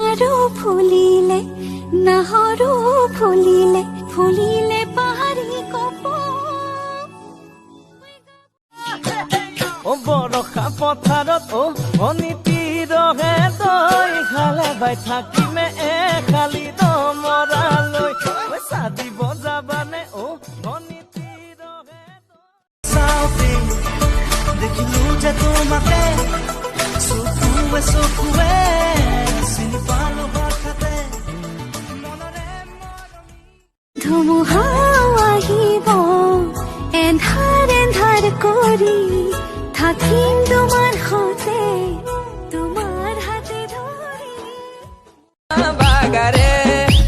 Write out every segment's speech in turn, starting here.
নাহাৰো ফুলিলে নাহৰো ফুলিলে ফুলিলে পাহাৰী বৰষা পথাৰত অনিতি ৰহে দৈ খালে বাই থাকিমে খালি দমৰালৈ চাদি বজাবানে অনিতি ৰহে চাওঁতে দেখিলো যে তোমাকে চকুৱে চকুৱে চিনি পালো হঠাতে ধুমুহা আহিব এন্ধাৰ এন্ধাৰ কৰি থাকিম তোমাৰ সতে তোমাৰ হাতে ধৰি बागरे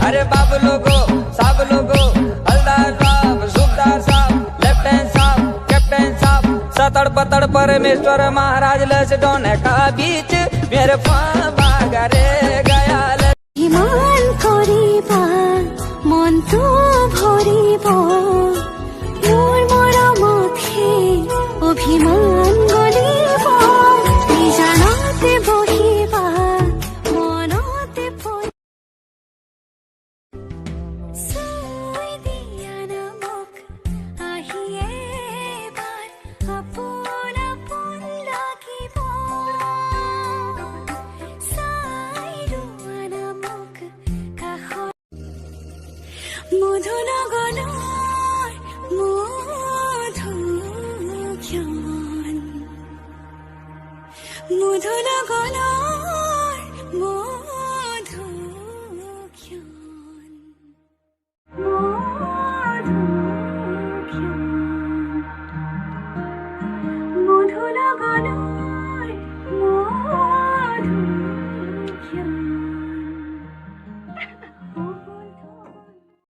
अरे बाबू लोगो सब लोगो हलदार साहब सुबदार साहब लेफ्टिनेंट साहब कैप्टन साहब सतड़ पतड़ परमेश्वर महाराज लसडोने का बीच मेरे बागरे गया ইমান কৰিবা মনটো ভৰিব মোৰ মৰমতহে অভিমান গলিব নিজানতে বহিবা মনতে চাই দিয়া না মোক আহি এবাৰ আপোন আপোন লাগিব চাই ৰোৱা না মোক কাষত মধুনগৰ